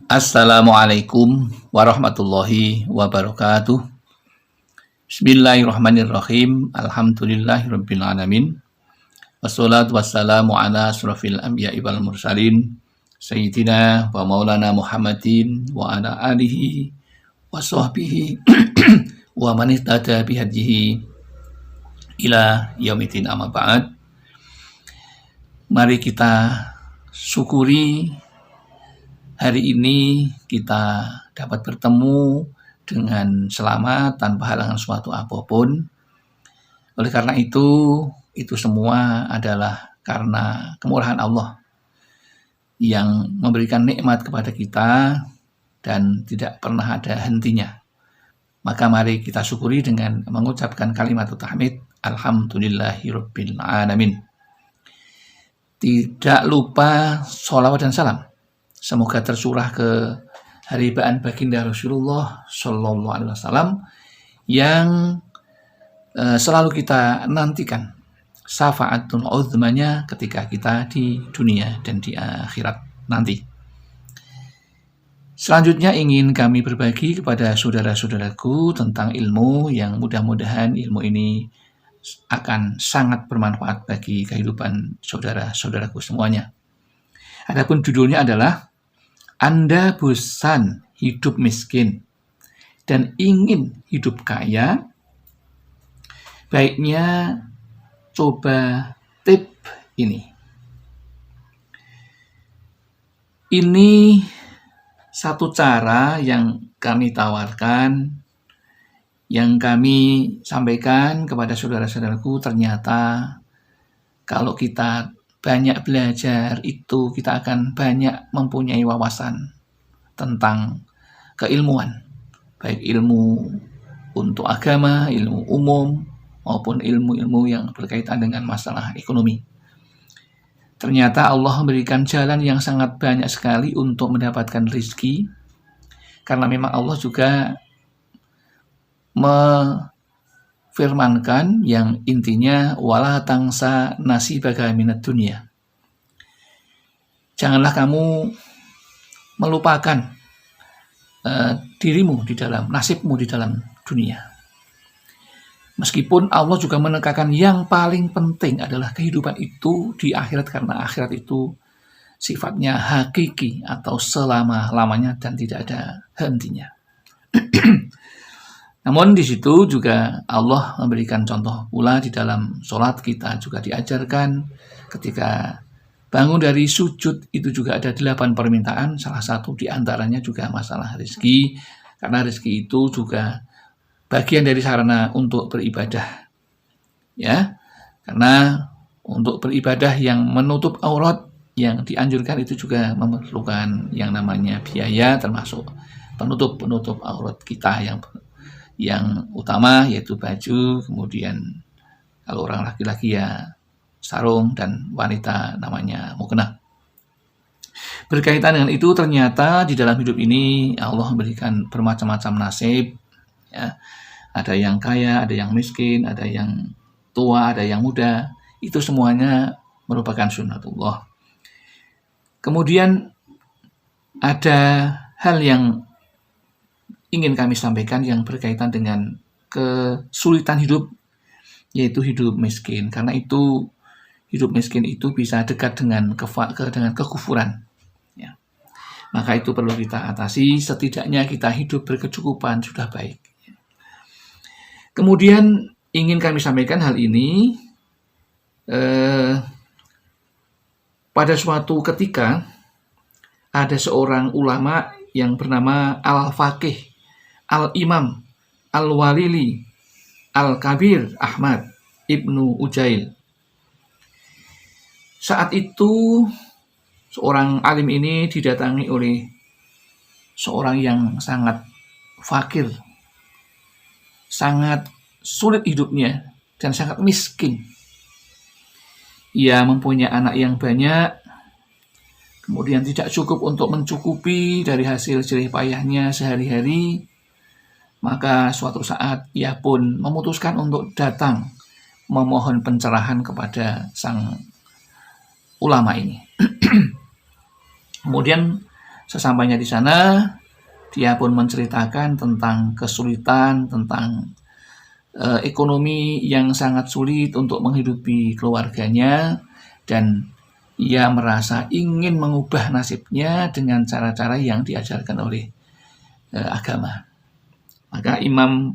Assalamualaikum warahmatullahi wabarakatuh. Bismillahirrahmanirrahim. Alhamdulillahirabbil alamin. Wassalatu wassalamu ala asrofil anbiya'i wal mursalin sayyidina wa maulana Muhammadin wa ala alihi wa sahbihi wa man ihtada bihadihi ila yaumil amma ba'd. Mari kita syukuri hari ini kita dapat bertemu dengan selamat tanpa halangan suatu apapun. Oleh karena itu semua adalah karena kemurahan Allah yang memberikan nikmat kepada kita dan tidak pernah ada hentinya. Maka mari kita syukuri dengan mengucapkan kalimat tahmid, alhamdulillahirabbil alamin. Tidak lupa sholawat dan salam semoga tercurah ke haribaan baginda Rasulullah Shallallahu Alaihi Wasallam yang selalu kita nantikan syafaatul uzmanya ketika kita di dunia dan di akhirat nanti. Selanjutnya ingin kami berbagi kepada saudara-saudaraku tentang ilmu yang mudah-mudahan ilmu ini akan sangat bermanfaat bagi kehidupan saudara-saudaraku semuanya. Adapun judulnya adalah Anda bosan hidup miskin dan ingin hidup kaya, baiknya coba tip ini. Ini satu cara yang kami tawarkan, yang kami sampaikan kepada saudara-saudaraku. Ternyata kalau kita banyak belajar itu kita akan banyak mempunyai wawasan tentang keilmuan, baik ilmu untuk agama, ilmu umum, maupun ilmu-ilmu yang berkaitan dengan masalah ekonomi. Ternyata Allah memberikan jalan yang sangat banyak sekali untuk mendapatkan rezeki, karena memang Allah juga firmankan yang intinya wala tangsa nasibaka minad dunya. Janganlah kamu melupakan dirimu di dalam nasibmu di dalam dunia. Meskipun Allah juga menekankan yang paling penting adalah kehidupan itu di akhirat, karena akhirat itu sifatnya hakiki atau selama-lamanya dan tidak ada hentinya. Namun di situ juga Allah memberikan contoh pula di dalam sholat kita juga diajarkan ketika bangun dari sujud itu juga ada 8 permintaan, salah satu di antaranya juga masalah rezeki, karena rezeki itu juga bagian dari sarana untuk beribadah. Ya, karena untuk beribadah yang menutup aurat yang dianjurkan itu juga memerlukan yang namanya biaya, termasuk penutup aurat kita yang utama yaitu baju, kemudian kalau orang laki-laki ya sarung, dan wanita namanya mukena. Berkaitan dengan itu ternyata di dalam hidup ini Allah memberikan bermacam-macam nasib, ya. Ada yang kaya, ada yang miskin, ada yang tua, ada yang muda. Itu semuanya merupakan sunnatullah. Kemudian ada hal yang ingin kami sampaikan yang berkaitan dengan kesulitan hidup, yaitu hidup miskin. Karena itu hidup miskin itu bisa dekat dengan kekufuran. Ya. Maka itu perlu kita atasi, setidaknya kita hidup berkecukupan sudah baik. Kemudian ingin kami sampaikan hal ini, pada suatu ketika ada seorang ulama yang bernama Al-Faqih Al-Imam Al-Walili Al-Kabir Ahmad Ibnu Ujail. Saat itu seorang alim ini didatangi oleh seorang yang sangat fakir, sangat sulit hidupnya, dan sangat miskin. Ia mempunyai anak yang banyak, kemudian tidak cukup untuk mencukupi dari hasil jerih payahnya sehari-hari. Maka suatu saat ia pun memutuskan untuk datang memohon pencerahan kepada sang ulama ini. Kemudian Sesampainya di sana, dia pun menceritakan tentang kesulitan, tentang ekonomi yang sangat sulit untuk menghidupi keluarganya, dan ia merasa ingin mengubah nasibnya dengan cara-cara yang diajarkan oleh agama. Maka Imam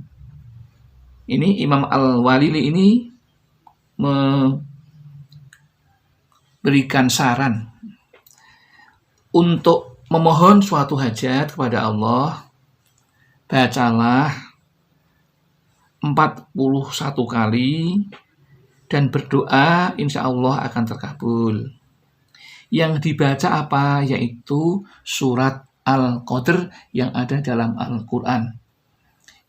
Al-Walili ini memberikan saran untuk memohon suatu hajat kepada Allah. Bacalah 41 kali dan berdoa, insya Allah akan terkabul. Yang dibaca apa? Yaitu surat Al-Qadr yang ada dalam Al-Quran,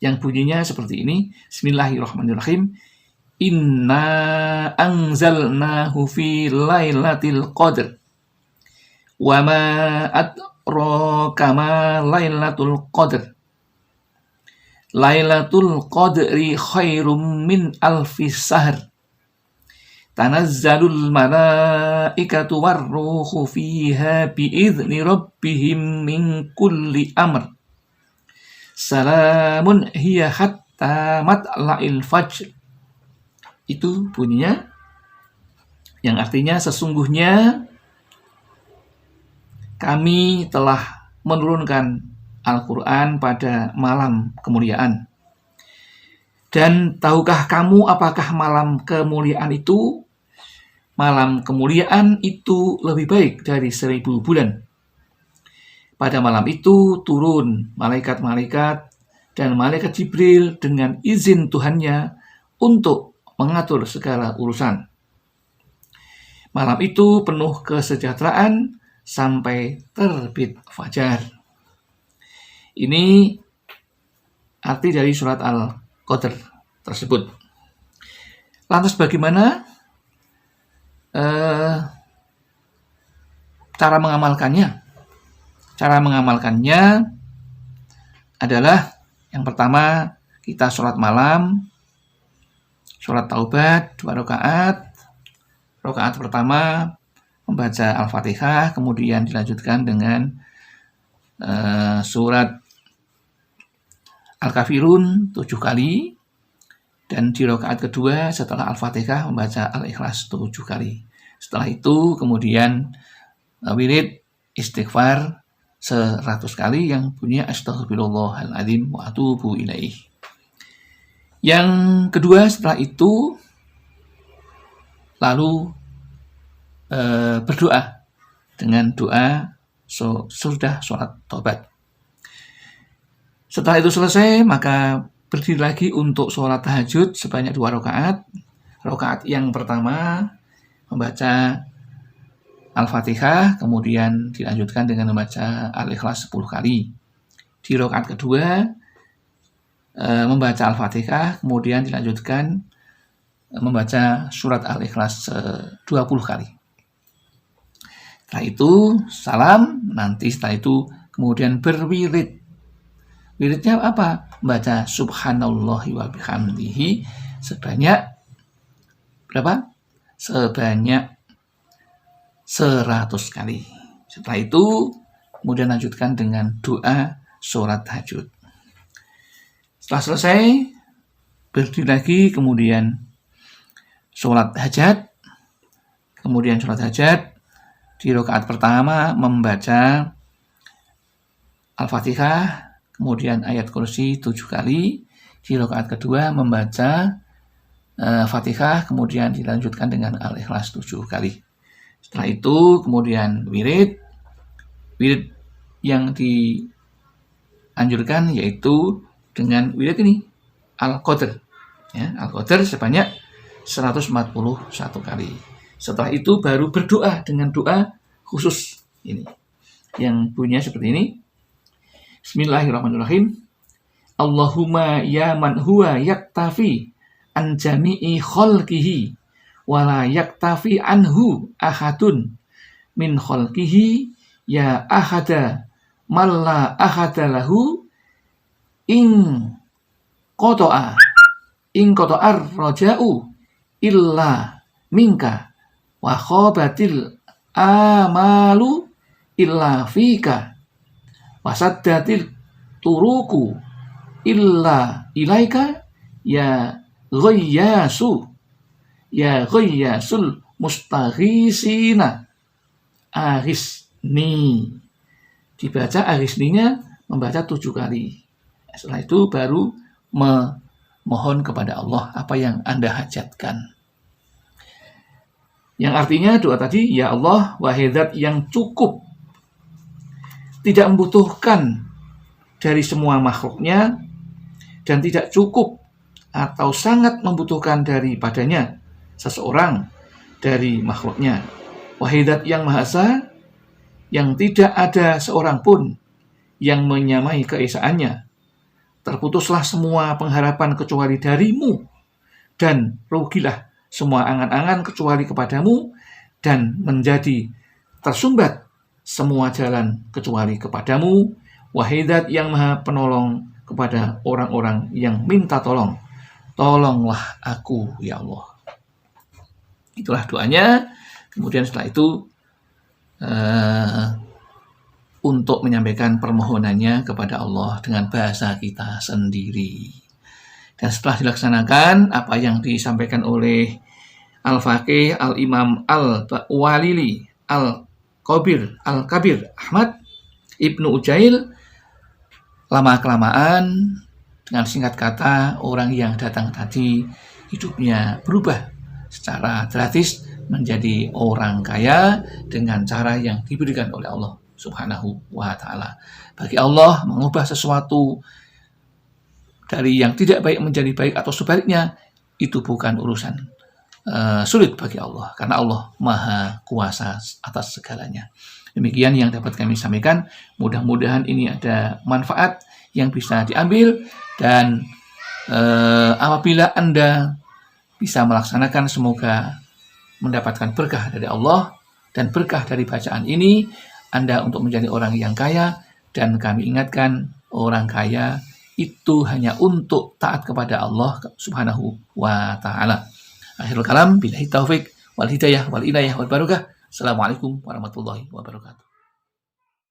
yang bunyinya seperti ini. Bismillahirrahmanirrahim. Inna anzalnahu fi lailatul qadr wa ma adraka ma lailatul qadr. Lailatul qadri khairum min alfi sahr. Tanazzalul malaikatu warruhu fiha biizni rabbihim min kulli amr. Salamun hiya hatta matla'il fajr. Itu bunyinya, yang artinya sesungguhnya kami telah menurunkan Al-Quran pada malam kemuliaan. Dan tahukah kamu apakah malam kemuliaan itu? Malam kemuliaan itu lebih baik dari 1000 bulan. Pada malam itu turun malaikat-malaikat dan malaikat Jibril dengan izin Tuhannya untuk mengatur segala urusan. Malam itu penuh kesejahteraan sampai terbit fajar. Ini arti dari surat Al-Qadr tersebut. Lantas bagaimana cara mengamalkannya? Cara mengamalkannya adalah yang pertama, kita sholat malam, sholat taubat 2 rakaat. Rakaat pertama membaca Al-Fatihah, kemudian dilanjutkan dengan surat Al-Kafirun 7 kali, dan di rakaat kedua setelah Al-Fatihah membaca Al-Ikhlas 7 kali. Setelah itu kemudian wirid istighfar 100 kali yang bunyinya astaghfirullahaladzim wa atubu ilaih. Yang kedua setelah itu lalu berdoa dengan doa sudah sholat taubat. Setelah itu selesai, maka berdiri lagi untuk sholat tahajud sebanyak 2 rakaat. Rakaat yang pertama membaca Al-Fatihah, kemudian dilanjutkan dengan membaca Al-Ikhlas 10 kali. Di rakaat kedua membaca Al-Fatihah, kemudian dilanjutkan membaca surat Al-Ikhlas 20 kali. Setelah itu salam, nanti setelah itu kemudian berwirid. Wiridnya apa? Membaca subhanallahi wa bihamdihi sebanyak berapa? Sebanyak 100 kali. Setelah itu kemudian lanjutkan dengan doa sholat tahajud. Setelah selesai berdiri lagi, kemudian sholat hajat. Kemudian sholat hajat di rakaat pertama membaca Al-Fatihah, kemudian ayat kursi 7 kali. Di rakaat kedua membaca Fatihah, kemudian dilanjutkan dengan Al-Ikhlas 7 kali. Setelah itu kemudian wirid yang dianjurkan yaitu dengan wirid ini Al-Qadr, ya, Al-Qadr sebanyak 141 kali. Setelah itu baru berdoa dengan doa khusus ini, yang bunyinya seperti ini. Bismillahirrahmanirrahim. Allahumma ya man huwa yaktafi an jami'i khalqihi wa la yaktafi anhu ahadun min khalqihi ya ahada man la ahada lahu in qata'a raja'u illa minka wa khabatil amalu illa fika Wasaddatil turuku illa ilaika ya ghayyasul mustaghisina aghithni. Dibaca aghithninya membaca 7 kali. Setelah itu baru memohon kepada Allah apa yang Anda hajatkan. Yang artinya doa tadi, ya Allah, wahai Zat yang cukup, tidak membutuhkan dari semua makhluknya, dan tidak cukup atau sangat membutuhkan daripadanya seseorang dari makhluknya. Wahai Zat yang Maha Esa, yang tidak ada seorang pun yang menyamai keesaannya. Terputuslah semua pengharapan kecuali darimu, dan rugilah semua angan-angan kecuali kepadamu, dan menjadi tersumbat semua jalan kecuali kepadamu. Wahai Zat yang Maha Penolong kepada orang-orang yang minta tolong, tolonglah aku ya Allah. Itulah doanya. Kemudian setelah itu untuk menyampaikan permohonannya kepada Allah dengan bahasa kita sendiri. Dan setelah dilaksanakan apa yang disampaikan oleh Al-Faqih Al-Imam Al-Walili Al-Kabir Ahmad Ibnu Ujail, lama-kelamaan dengan singkat kata orang yang datang tadi hidupnya berubah secara drastis menjadi orang kaya dengan cara yang diberikan oleh Allah Subhanahu wa ta'ala. Bagi Allah mengubah sesuatu dari yang tidak baik menjadi baik atau sebaliknya, itu bukan urusan sulit bagi Allah, karena Allah Maha Kuasa atas segalanya. Demikian yang dapat kami sampaikan. Mudah-mudahan ini ada manfaat yang bisa diambil, dan apabila Anda bisa melaksanakan, semoga mendapatkan berkah dari Allah dan berkah dari bacaan ini, Anda untuk menjadi orang yang kaya. Dan kami ingatkan, orang kaya itu hanya untuk taat kepada Allah Subhanahu wa ta'ala. Akhirul kalam, billahi taufik wal hidayah wal inayah wal barakah. Assalamualaikum warahmatullahi wabarakatuh.